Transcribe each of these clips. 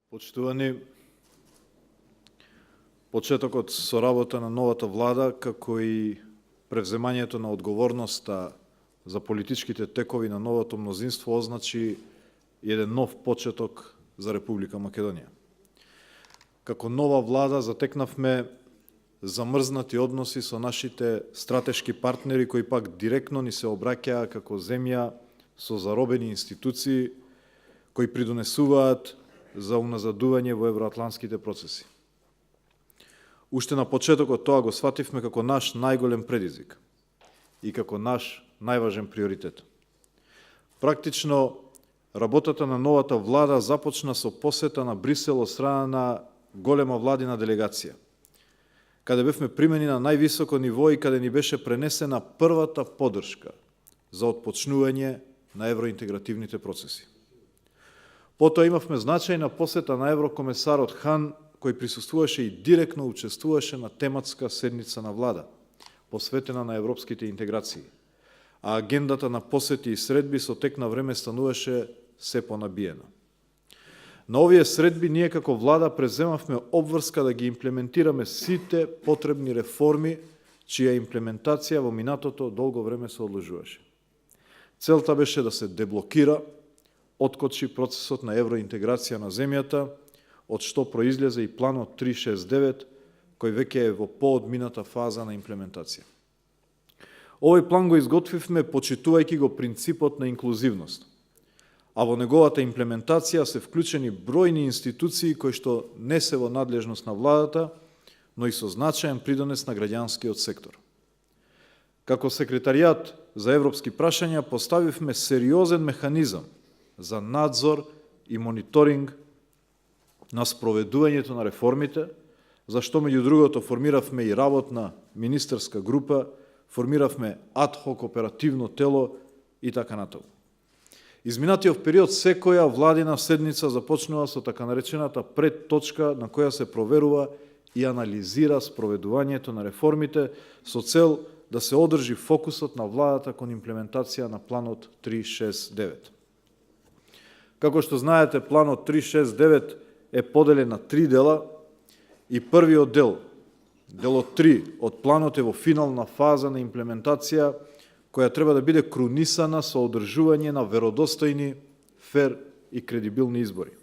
Почитувани, почетокот со работа на новата влада, како и превземањето на одговорноста за политичките текови на новото мнозинство означи еден нов почеток за Република Македонија. Како нова влада затекнавме замрзнати односи со нашите стратешки партнери, кои пак директно ни се обраќаа како земја со заробени институции, кои придонесуваат за уназадување во евроатлантските процеси. Уште на почетокот тоа го свативме како наш најголем предизвик и како наш најважен приоритет. Практично, работата на новата влада започна со посета на Брисел од страна на голема владина делегација, каде бевме примени на највисоко ниво и каде ни беше пренесена првата поддршка за отпочнување на евроинтегративните процеси. Потоа имавме значајна посета на еврокомесарот Хан, кој присуствуваше и директно учествуваше на тематска седница на влада, посветена на европските интеграции, а агендата на посети и средби со тек на време стануваше се понабиена. На овие средби ние како влада преземавме обврска да ги имплементираме сите потребни реформи, чија имплементација во минатото долго време се одложуваше. Целта беше да се деблокира, откочи процесот на евроинтеграција на земјата, од што произлезе и планот 369, кој веќе е во поодмината фаза на имплементација. Овој план го изготвивме почитувајќи го принципот на инклузивност, а во неговата имплементација се вклучени бројни институции кои што не се во надлежност на владата, но и со значаен придонес на граѓанскиот сектор. Како секретаријат за европски прашања поставивме сериозен механизам за надзор и мониторинг на спроведувањето на реформите, за што меѓу другото формиравме и работна министерска група, формиравме ад-хок оперативно тело и така натаму. Изминатиот период секоја владина седница започнува со така наречената предточка на која се проверува и анализира спроведувањето на реформите со цел да се одржи фокусот на владата кон имплементација на планот 369. Како што знаете, планот 369 е поделен на 3 дела и првиот дел, делот 3 од планот е во финална фаза на имплементација која треба да биде крунисана со одржување на веродостојни, фер и кредибилни избори.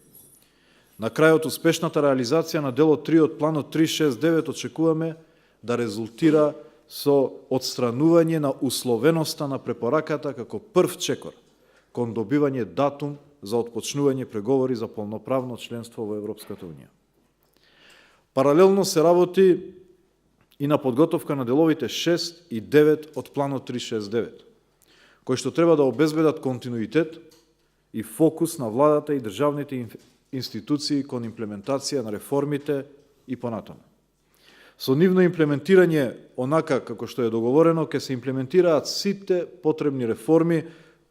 На крајот успешната реализација на делот 3 од планот 369 очекуваме да резултира со отстранување на условеноста на препораката како прв чекор кон добивање датум за отпочнување преговори за полноправно членство во Европската Унија. Паралелно се работи и на подготовка на деловите 6 и 9 од планот 369, кои што треба да обезбедат континуитет и фокус на владата и државните институции кон имплементација на реформите и понатаму. Со нивно имплементирање, онака како што е договорено, ќе се имплементираат сите потребни реформи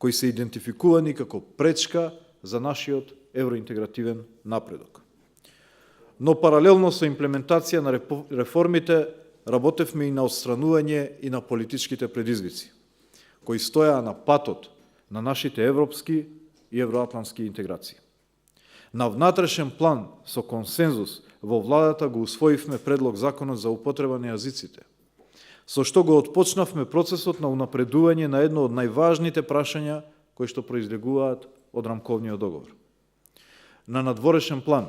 кои се идентификувани како пречка за нашиот евроинтегративен напредок. Но паралелно со имплементација на реформите, работевме и на отстранување и на политичките предизвици, кои стојаа на патот на нашите европски и евроатлантски интеграции. На внатрешен план, со консензус, во владата го усвоивме предлог законот за употреба на јазиците, со што го отпочнавме процесот на унапредување на едно од најважните прашања кои што произлегуваат од рамковниот договор. На надворешен план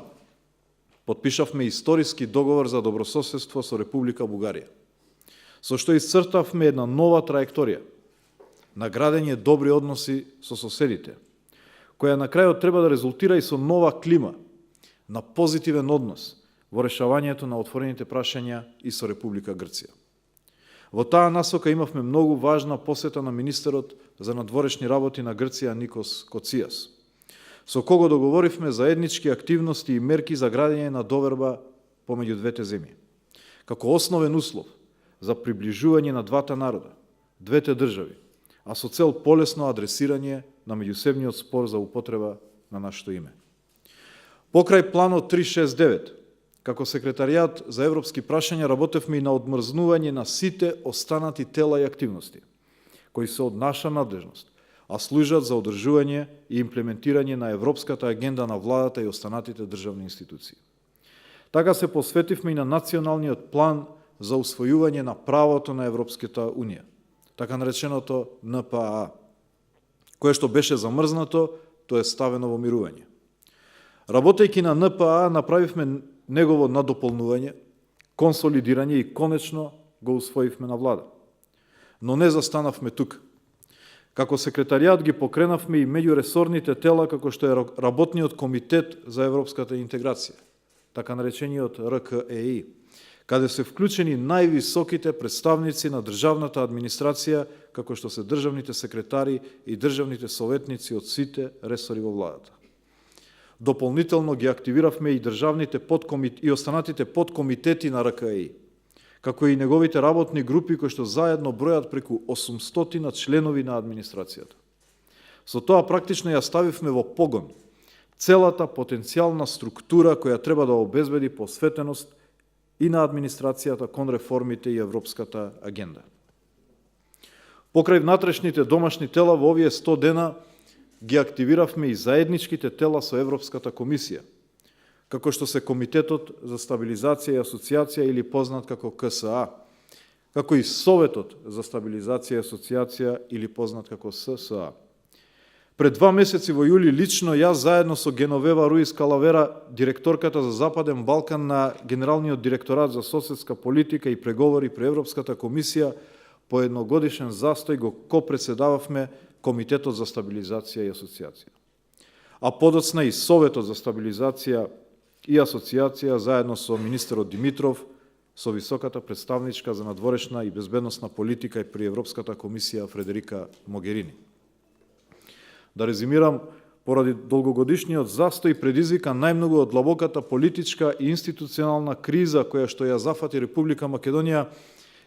потпишавме историски договор за добрососедство со Република Бугарија, со што исцртавме една нова траекторија на градење добри односи со соседите, која на крајот треба да резултира и со нова клима на позитивен однос во решавањето на отворените прашања и со Република Грција. Во таа насока имавме многу важна посета на министерот за надворешни работи на Грција Никос Коцијас, со кого договоривме заеднички активности и мерки за градење на доверба помеѓу двете земји, како основен услов за приближување на двата народа, двете држави, а со цел полесно адресирање на меѓусебниот спор за употреба на нашето име. Покрај планот 369, како секретаријат за европски прашања работевме и на одмрзнување на сите останати тела и активности, кои се од наша надлежност, а служат за одржување и имплементирање на Европската агенда на владата и останатите државни институции. Така се посветивме и на националниот план за усвојување на правото на Европската Унија, така нареченото НПА, кое што беше замрзнато, то е ставено во мирување. Работејќи на НПА, направивме негово надополнување, консолидирање и конечно го усвоивме на влада. Но не застанавме тука. Како секретаријат ги покренавме и меѓуресорните тела, како што е Работниот комитет за европската интеграција, така наречениот РКЕИ, каде се вклучени највисоките представници на државната администрација, како што се државните секретари и државните советници од сите ресори во владата. Дополнително ги активиравме и државните и останатите подкомитети на РКЕИ, како и неговите работни групи кои што заедно бројат преку 800 членови на администрацијата. Со тоа практично ја ставивме во погон целата потенцијална структура која треба да обезбеди посветеност и на администрацијата кон реформите и европската агенда. Покрај внатрешните домашни тела во овие 100 дена ги активиравме и заедничките тела со Европската комисија, како што се Комитетот за стабилизација и асоциација или познат како КСА, како и Советот за стабилизација и асоциација или познат како ССА. Пред 2 месеци во јули лично јас заедно со Геновева Руис Калавера, директорката за Западен Балкан на Генералниот директорат за соседска политика и преговори при Европската комисија, по едногодишен застој го копредседававме Комитетот за стабилизација и асоциација. А подоцна и Советот за стабилизација и асоциација заедно со министерот Димитров, со високата представничка за надворешна и безбедносна политика и при Европската комисија Фредерика Могерини. Да резимирам, поради долгогодишниот застој предизвика најмногу од длабоката политичка и институционална криза која што ја зафати Република Македонија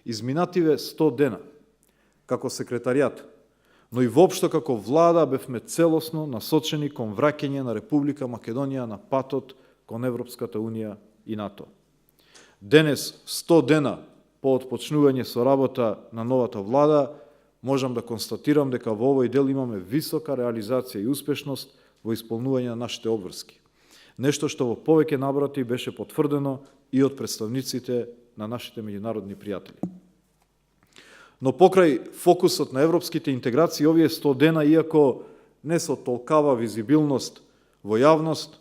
изминативе 100 дена, како секретаријат, но и воопшто како влада бевме целосно насочени кон враќање на Република Македонија на патот кон Европската Унија и НАТО. Денес, 100 дена по отпочнување со работа на новата влада, можам да констатирам дека во овој дел имаме висока реализација и успешност во исполнување на нашите обврски. Нешто што во повеќе набрати беше потврдено и од представниците на нашите меѓународни пријатели. Но покрај фокусот на европските интеграции, овие 100 дена, иако не со толкава визибилност во јавност,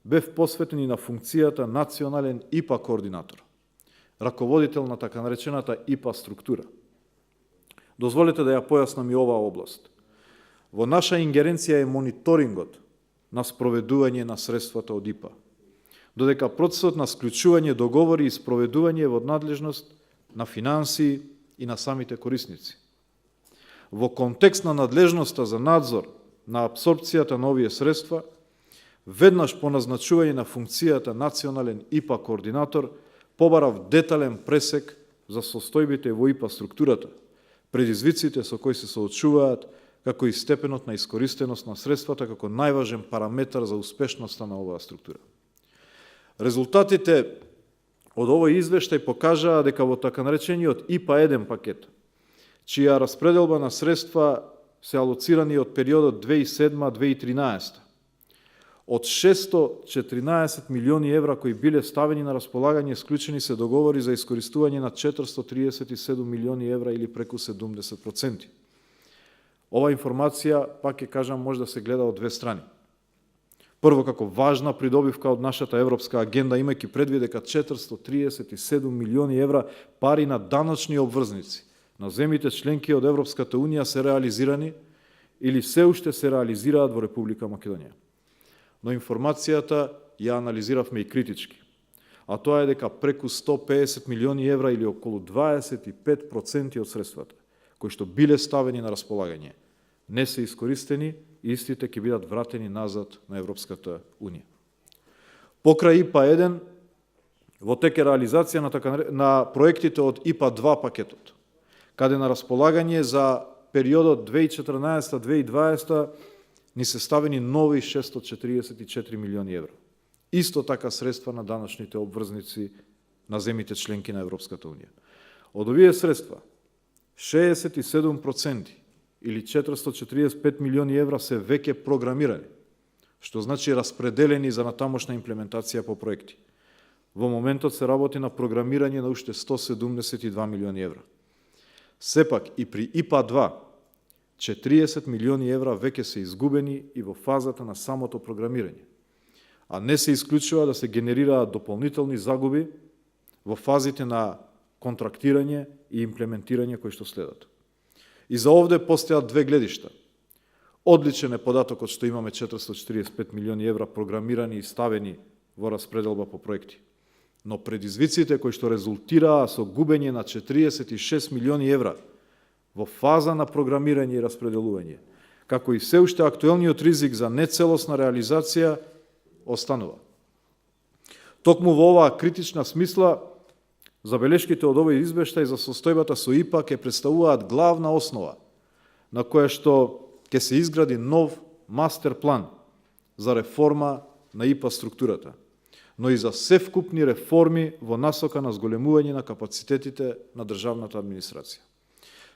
бев посветен и на функцијата национален ИПА координатор, раководител на така наречената ИПА структура. Дозволете да ја појаснам и оваа област. Во наша ингеренција е мониторингот на спроведување на средствата од ИПА, додека процесот на склучување договори и спроведување во надлежност на финансии и на самите корисници. Во контекст на надлежноста за надзор на апсорпцијата на овие средства, веднаш по назначување на функцијата национален ИПА координатор, побарав детален пресек за состојбите во ИПА структурата, предизвиците со кои се соочуваат, како и степенот на искористеност на средствата како најважен параметар за успешноста на оваа структура. Резултатите од овој извештај покажаа дека во така наречениот ИПА-1 пакет, чија распределба на средства се алоцирани од периодот 2007-2013, од 614 милиони евра кои биле ставени на располагање, склучени се договори за искористување на 437 милиони евра или преку 70%. Ова информација, пак ќе кажам, може да се гледа од две страни. Прво, како важна придобивка од нашата европска агенда, имајќи предвид дека 437 милиони евра пари на даночни обврзници на земите членки од Европската Унија се реализирани или се уште се реализираат во Република Македонија. Но информацијата ја анализиравме и критички, а тоа е дека преку 150 милиони евра или околу 25% од средствата, кои што биле ставени на располагање, не се искористени и истите ќе бидат вратени назад на Европската Унија. Покрај ИПА-1, во тек е реализација на проектите од ИПА-2 пакетот, каде на располагање за периодот 2014-2020 ни се ставени нови 644 милиони евра. Исто така средства на даночните обврзници на земите членки на Европската Унија. Од овие средства, 67% или 445 милиони евра се веќе програмирани, што значи распределени за натамошна имплементација по проекти. Во моментот се работи на програмирање на уште 172 милиони евра. Сепак и при ИПА-2 40 милиони евра веќе се изгубени и во фазата на самото програмирање, а не се исклучува да се генерираат дополнителни загуби во фазите на контрактирање и имплементирање кои што следат. И за овде постојат две гледишта. Одличен е податокот што имаме 445 милиони евра програмирани и ставени во распределба по проекти. Но предизвиците кои што резултираа со губење на 46 милиони евра во фаза на програмирање и распределување, како и се уште актуелниот ризик за нецелосна реализација, останува. Токму во оваа критична смисла, забелешките од овој извештај за состојбата со ИПА ќе представуваат главна основа на која што ќе се изгради нов мастер план за реформа на ИПА структурата, но и за севкупни реформи во насока на зголемување на капацитетите на државната администрација.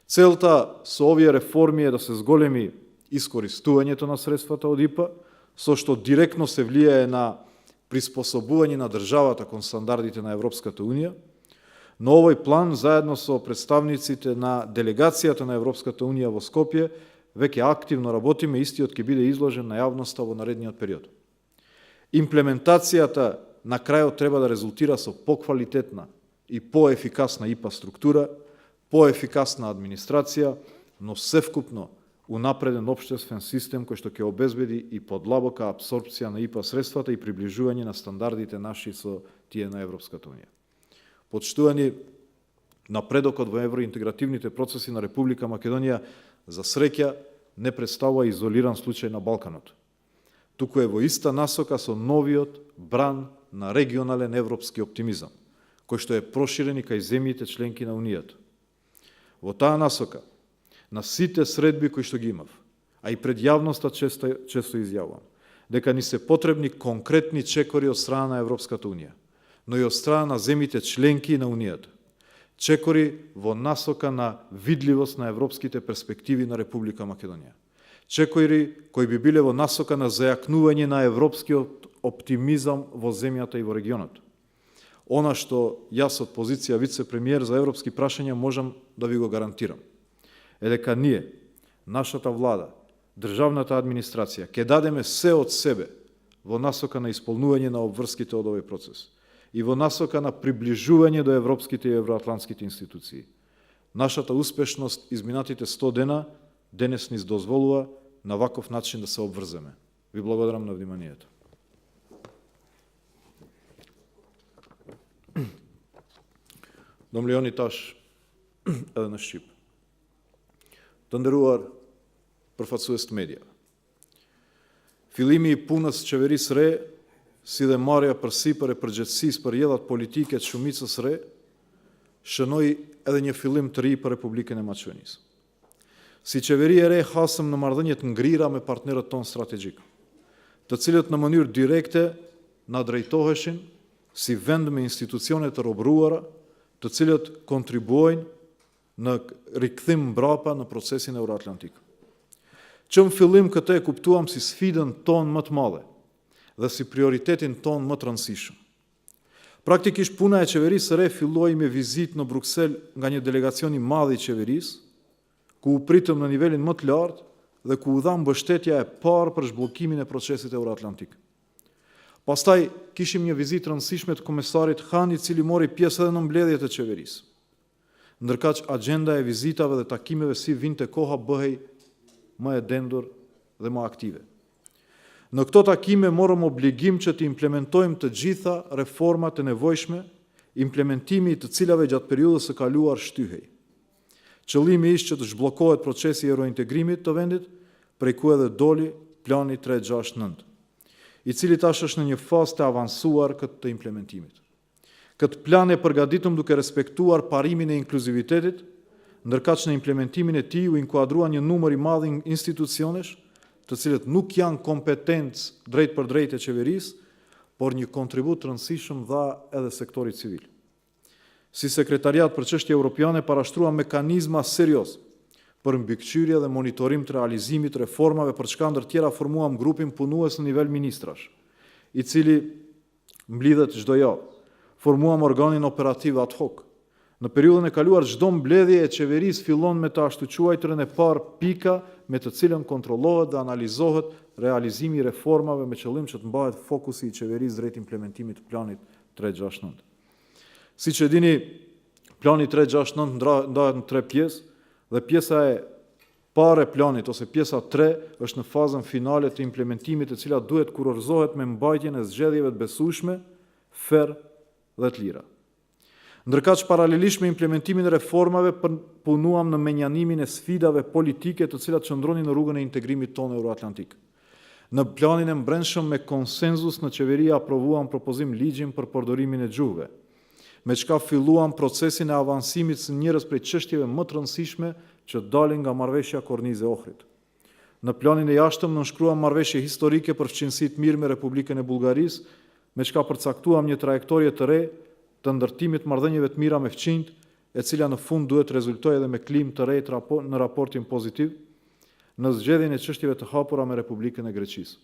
Целта со овие реформи е да се зголеми искористувањето на средствата од ИПА, со што директно се влијае на приспособување на државата кон стандардите на Европската Унија, но овој план, заедно со представниците на делегацијата на Европската Унија во Скопје, веќе активно работиме, истиот ќе биде изложен на јавноста во наредниот период. Имплементацијата на крајот треба да резултира со поквалитетна и поефикасна ИПА структура, поефикасна администрација, но севкупно унапреден општествен систем кој што ќе обезбеди и подлабока апсорпција на ИПА средствата и приближување на стандардите наши со тие на Европската Унија. Почитувани, напредокот во евроинтегративните процеси на Република Македонија за среќа не представува изолиран случај на Балканот. Туку е во иста насока со новиот бран на регионален европски оптимизам, кој што е проширен и кај земјите членки на Унијата. Во таа насока, на сите средби кои што ги имав, а и пред јавноста често изјавувам, дека ни се потребни конкретни чекори од страна на Европската Унија, но и од страна на земјите членки на Унијата. Чекори во насока на видливост на европските перспективи на Република Македонија. Чекори кои би биле во насока на зајакнување на европскиот оптимизам во земјата и во регионот. Она што јас од позиција вице-премиер за европски прашања можам да ви го гарантирам е дека ние, нашата влада, државната администрација, ќе дадеме се од себе во насока на исполнување на обврските од овој процес и во насока на приближување до европските и евроатлантските институции. Нашата успешност изминатите 100 дена денес ни дозволува на ваков начин да се обврземе. Ви благодарам на вниманието. Domljoni tash edhe në Shqip. Të nderuar përfaqësues të mediave. Fillimi I punës qeverisë re, si dhe marrja përsipër e përgjegjësisë për rrjedhat politike të shumicës re, shënoi edhe një fillim të ri për Republikën e Maqedonisë. Si qeveri e re hasëm në marrëdhënie të ngrira me partnerët tonë strategjik, të cilët në mënyrë direkte na drejtoheshin si vend me institucione të robëruara, të cilët kontribuojnë në rikthim mbrapa në procesin euroatlantik. Që në fillim këtë e kuptuam si sfidën tonë më të madhe dhe si prioritetin tonë më të rëndësishëm. Praktikisht puna e qeverisë re filloi me vizitë në Bruksel nga një delegacion I madh I qeverisë, ku u pritëm në nivelin më të lartë dhe ku u dha mbështetja e parë për zhbllokimin e procesit euroatlantik. Pastaj kishim një vizitë rëndësishme të komesarit Han, I cili mori pjesë edhe në mbledhjet e qeverisë. Ndërkaq agenda e vizitave dhe takimeve si vinte koha bëhej më e dendur dhe më aktive. Në këto takime morëm obligim që të implementojmë të gjitha reformat e nevojshme, implementimi I të cilave gjatë periudhës së kaluar shtyhej. Qëllimi ishte që të zhbllokohet procesi I eurointegrimit të vendit, prej ku edhe doli plani 369. I cili tash është në një fazë të avancuar këtë të implementimit. Këtë plan e përgatitëm duke respektuar parimin e inkluzivitetit, ndërkaq në implementimin e tij u inkuadrua një numër I madh institucionesh, të cilët nuk janë kompetencë drejt për drejt e qeverisë, por një kontribut të rëndësishëm dha edhe sektori civil. Si sekretariat për çështje europiane parashtruam mekanizma serioz për mbikëqyrje dhe monitorim të realizimit reformave, për çka ndër tjera formuam grupin punues në nivel ministrash, i cili mblidhet çdo javë. Formuam organin operativ ad hoc. Në periudhën e kaluar, çdo mbledhje e qeverisë fillon me të ashtu quajturën e parë pika me të cilën kontrollohet dhe analizohet realizimi i reformave me qëllim që të mbahet fokusi i qeverisë drejt implementimit të planit 369. Siç e dini, plani 369 ndahet në 3 pjesë dhe pjesa e parë e planit ose pjesa 3 është në fazën finale të implementimit, e cila duhet kurorzohet me mbajtjen e zgjedhjeve të besueshme, ferr dhe të lira. Ndërkaq paralelisht me implementimin e reformave, punuam në menjanimin e sfidave politike të cilat qëndronin në rrugën e integrimit tonë euroatlantik. Në planin e mbrëmshëm me konsenzus në qeveri aprovuam propozim ligjin për përdorimin e gjuhëve, me çka filluam procesin e avansimit së njërës prej çështjeve më të rëndësishme që dalin nga marrëveshja Kornize Ohrid. Në planin e jashtëm nënshkruam marrëveshje historike për fqinësi të mirë me Republikën e Bullgarisë, me çka përcaktuam një trajektorie të re të ndërtimit marrëdhënieve të mira me fqinjt, e cila në fund duhet rezultojë edhe me klim të re në raportin pozitiv në zgjedhjen e çështjeve të hapura me Republikën e Greqisë.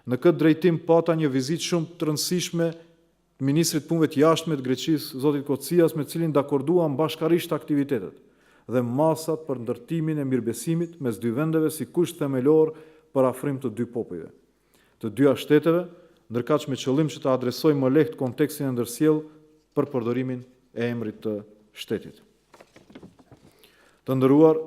Në këtë drejtim pata një vizitë shumë të rëndësishme të ministrit punëve të jashtme të Greqisë, zotit Kocias, me cilin dakorduam bashkarisht aktivitetet dhe masat për ndërtimin e mirëbesimit mes dy vendeve si kusht themelor për afrim të dy popujve, të dyja shteteve, ndërkaq me qëllim që të adresojë më lehtë kontekstin e ndërsjellë për përdorimin e emrit të shtetit. Të nderuar,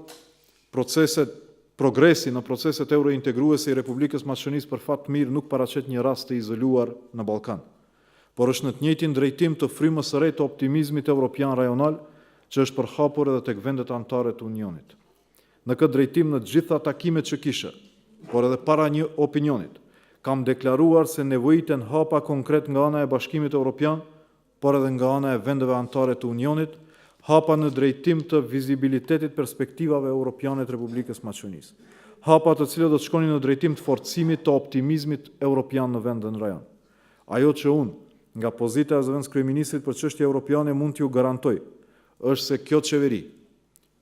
progresi në proceset eurointegruese i Republikës Maqedonisë për fat të mirë nuk paraqet një rast të izoluar në Ballkan, por është në të njëjtin drejtim të frymës së re të optimizmit evropian rajonal që është përhapur edhe tek vendet anëtare të Unionit. Në këtë drejtim, në të gjitha takimet që kisha, por edhe para një opinionit, kam deklaruar se nevojiten hapa konkret nga ana e Bashkimit Evropian, por edhe nga ana e vendeve anëtare të Unionit, hapa në drejtim të vizibilitetit perspektivave europiane të Republikës Maqedonisë. Hapa të cilët do të shkonin në drejtim të forcimit të optimizmit europian në vendin rajon. Ajo që unë, nga pozita e zëvendës kryeministrit për çështje europiane, mund t'ju garantoj, është se kjo qeveri,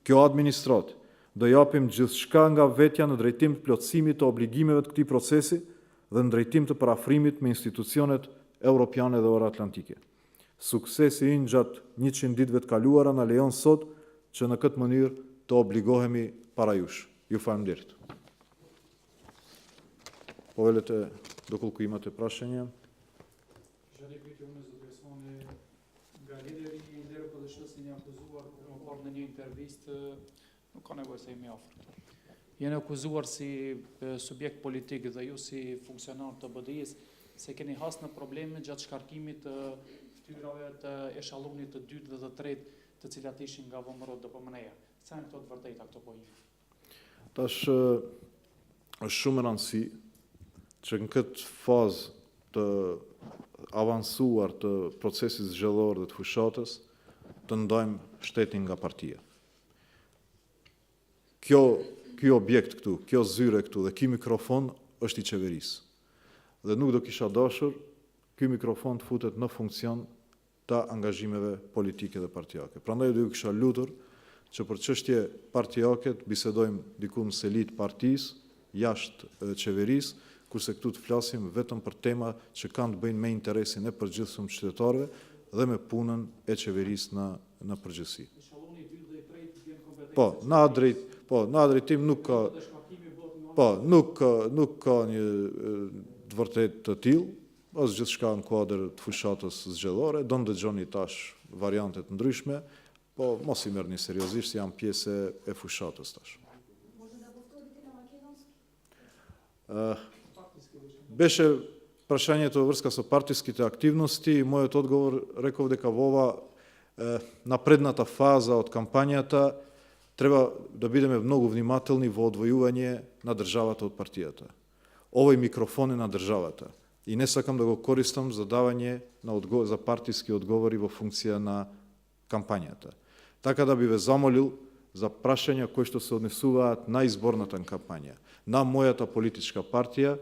kjo administrat, do japim gjithçka nga vetja në drejtim të plotësimit të obligimeve të këtij procesi dhe në drejtim të parafrimit me institucionet europiane dhe euroatlantike. Suksesi ynë gjatë 100 ditëve të kaluara na lejon sot që në këtë mënyrë të obligohemi para jush. Ju faleminderit. Povedete dokolku imate prašenje. Želim biti ume za Besone nga lideri I lideri podështës një akuzuar më parë në një intervistë, nuk ka nevojë se jemi afër. Jeni akuzuar si subjekt politik dhe ju si funksionar të BDI-s se keni has në probleme gjatë shkarkimit të ftyrave të eshallonit të dytë dhe të tretë, të cilat ishin nga VMRO DPMNE-ja. Sa janë këto të vërteta këto po jemi? Tash është shumë e rëndësi që në këtë fazë të avancuar të procesit zgjedhor dhe të fushatës të ndajmë shtetin nga partia. Ky objekt këtu, kjo zyre këtu dhe ky mikrofon është I qeverisë. Dhe nuk do kisha dashur ky mikrofon të futet në funksion të angazhimeve politike dhe partijake. Prandaj do ju kisha lutur që për çështje partijake të bisedojmë diku në selit partisë, jashtë qeverisë, kurse këtu të flasim vetëm për tema që kanë të bëjnë me interesin e përgjithshëm të qytetarëve dhe me punën e qeverisë në përgjithësi. Në atë drejtim nuk ka një të vërtet të tillë, as gjithçka në kuadër të fushatës zgjedhore, do ndëgjoni tash variante të ndryshme, po mos I merrni seriozisht, janë pjesë e fushatës tash. Беше прашањето во врска со партиските активности, мојот одговор реков дека во ова напредната фаза од кампањата треба да бидеме многу внимателни во одвојување на државата од партијата. Овој микрофон е на државата и не сакам да го користам за давање за партиски одговори во функција на кампањата. Така да би ве замолил за прашања кои што се однесуваат на изборната кампања, на мојата политичка партија,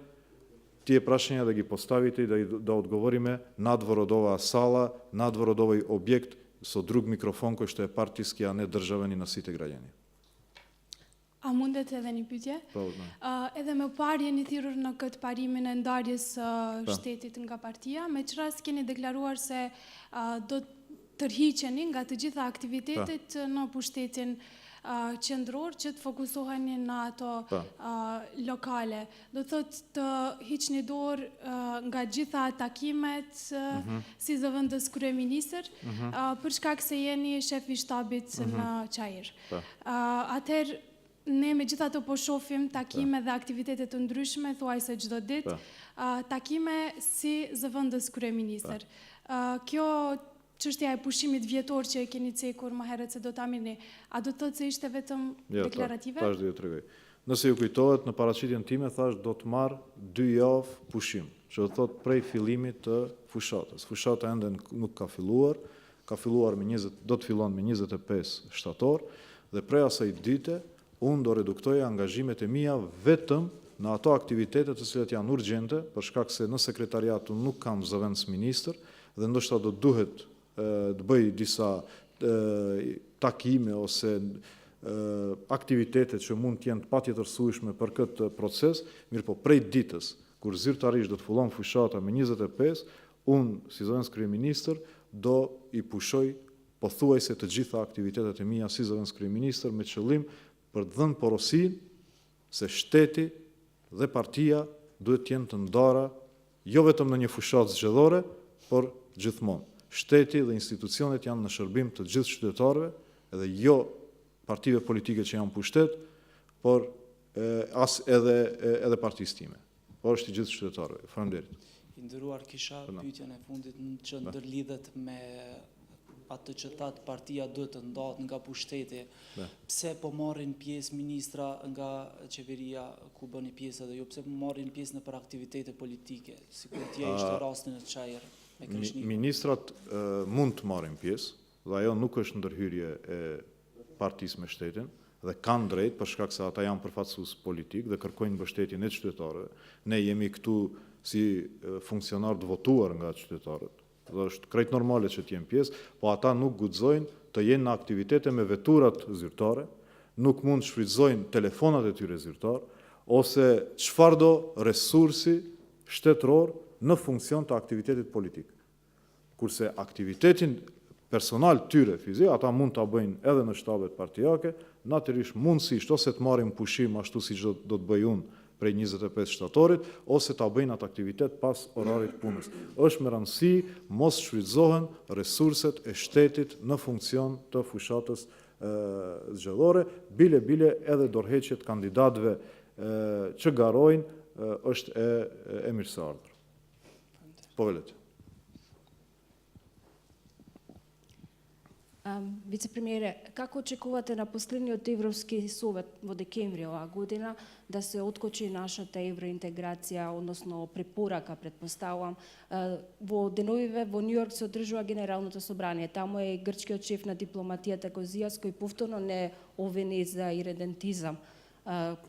тие прашања да ги поставите и да одговориме надвор од оваа сала, надвор од овој објект со друг микрофон кој што е партиски, а не државен и на сите граѓани. A mundet edhe një pyetje? Po, Edhe më parë jeni thirrur në këtë parimin e ndarjes së shtetit nga partia, me që rast keni deklaruar se do të tërhiqeni nga të gjitha aktivitetet në pushtetin qendror që të fokusoheni në ato lokale. Do thotë të hiqni dorë nga gjitha takimet si zëvendës kryeministër, për shkak se jeni shefi i shtabit në Çajër. Atëherë ne me gjitha të po shohim takime dhe aktivitete të ndryshme, thuajse çdo ditë, takime si zëvendës kryeministër. Kjo çështja e pushimit vjetor që e keni cekur më herët se do ta mirni, a do të thotë se ishte vetëm deklarative? Tash do ju tregoj. Nëse ju kujtohet, në paraqitjen time thash do të marr 2 javë pushim, që do të thotë prej fillimit të fushatës. Fushata ende nuk ka filluar, do të fillon me 25 shtator dhe prej asaj dite unë do reduktoj angazhimet e mia vetëm në ato aktivitete të cilat janë urgjente, për shkak se në sekretariat unë nuk kam zëvendës ministër dhe ndoshta do duhet të bëj disa takime ose aktivitete që mund të jenë patjetërsueshme për këtë proces, mirë po prej ditës kur zyrtarisht do të fillon fushata me 25, unë si zëvendës kryeministër do i pushoj pothuajse të gjitha aktivitetet e mia si zëvendës kryeministër me qëllim për të dhënë porosin se shteti dhe partia duhet të jenë të ndara jo vetëm në një fushatë zgjedhore, por gjithmonë. Shteti dhe institucionet janë në shërbim të gjithë qytetarëve, edhe jo partive politike që janë pushtet, por as edhe partisë time. Por është i gjithë qytetarëve. Faleminderit. I nderuar, kisha pyetjen e fundit që ndërlidhet me atë që thatë partia duhet të ndahet nga pushteti. Pse po marrin pjesë ministra nga qeveria ku bëni pjesë edhe jo, pse po marrin pjesë në për aktivitete politike, sikur t'ja ishte rasti në Çajër? Ministrat mund të marrin pjesë, dhe ajo nuk është ndërhyrje e partisë me shtetin, dhe kanë drejt për shkak se ata janë përfaqësues politik dhe kërkojnë mbështetjen e qytetarëve. Ne jemi këtu si funksionar të votuar nga qytetarët. Dhe është krejt normale që të jenë pjesë, po ata nuk guxojnë të jenë në aktivitete me veturat zyrtare, nuk mund të shfrytëzojnë telefonat e tyre zyrtar, ose çfarëdo resursi shtetëror në funksion të aktivitetit politik. Kurse aktivitetin personal tyre fizik, ata mund ta bëjnë edhe në shtabet partijake, natyrisht mundësisht ose të marrin pushim ashtu siç do të bëj unë prej 25 shtatorit, ose ta bëjnë atë aktivitet pas orarit punës. Është me rëndësi mos shfrytëzohen resurset e shtetit në funksion të fushatës zgjedhore, bile edhe dorëheqjet kandidatëve që garojnë është e mirëseardhur. Po velet. Vicepremiere, kako očekujete na posljednji od Evropski suvet во декември ова година да се откочи нашата евроинтеграција, односно препорака, предпоставувам, во деновиве во Нью Йорк се одржува Генералното собрание. Таму е грчкиот шеф на дипломатијата Козијас, кој повторно не овини за иредентизам.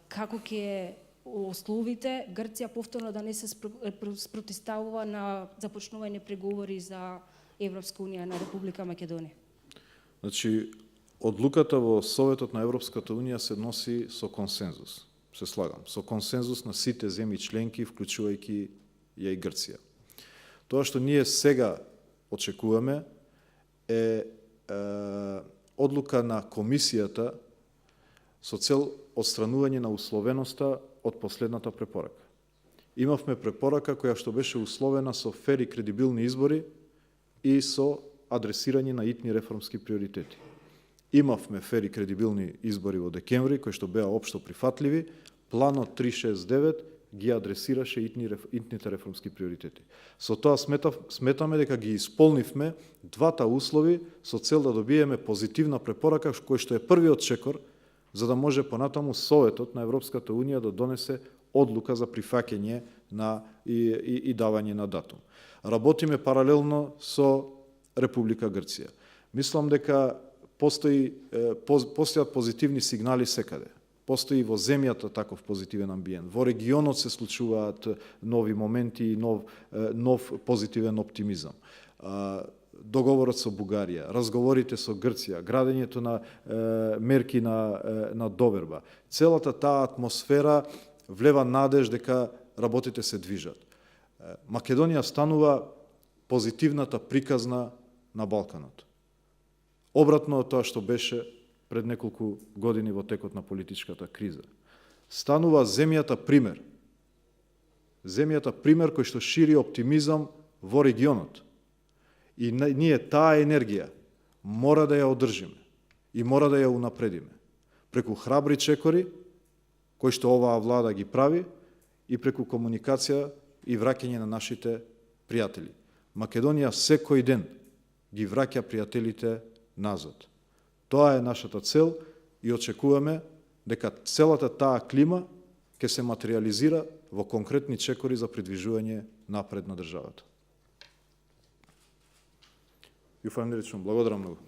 Како ќе условите Грција повторно да не се спротивставува на започнување преговори за Европска унија на Република Македонија? Значи, одлуката во Советот на Европската Унија се носи со консензус, се слагам, со консензус на сите земји членки, вклучувајќи ја и Грција. Тоа што ние сега очекуваме е одлука на комисијата со цел отстранување на условеноста од последната препорака. Имавме препорака која што беше условена со фер и кредибилни избори и со адресирање на итни реформски приоритети. Имавме фер и кредибилни избори во декември, кои што беа општо прифатливи, планот 369 ги адресираше итните реформски приоритети. Со тоа сметаме дека ги исполнивме двата услови со цел да добиеме позитивна препорака, кој што е првиот чекор, за да може понатаму Советот на Европската Унија да донесе одлука за прифаќање и давање на датум. Работиме паралелно со Република Грција. Мислам дека постојат позитивни сигнали секаде. Постои во земјата таков позитивен амбиент. Во регионот се случуваат нови моменти и нов позитивен оптимизам. договорот со Бугарија, разговорите со Грција, градењето на мерки на доверба. Целата таа атмосфера влева надеж дека работите се движат. Македонија станува позитивната приказна на Балканот. Обратно од тоа што беше пред неколку години во текот на политичката криза. Станува земјата пример. Земјата пример кој што шири оптимизам во регионот. И ние таа енергија мора да ја одржиме и мора да ја унапредиме. Преку храбри чекори, кои што оваа влада ги прави, и преку комуникација и враќање на нашите пријатели. Македонија секој ден ги враќа пријателите назад. Тоа е нашата цел и очекуваме дека целата таа клима ќе се материализира во конкретни чекори за придвижување напред на државата. Јуфан Миричун, благодарам многу.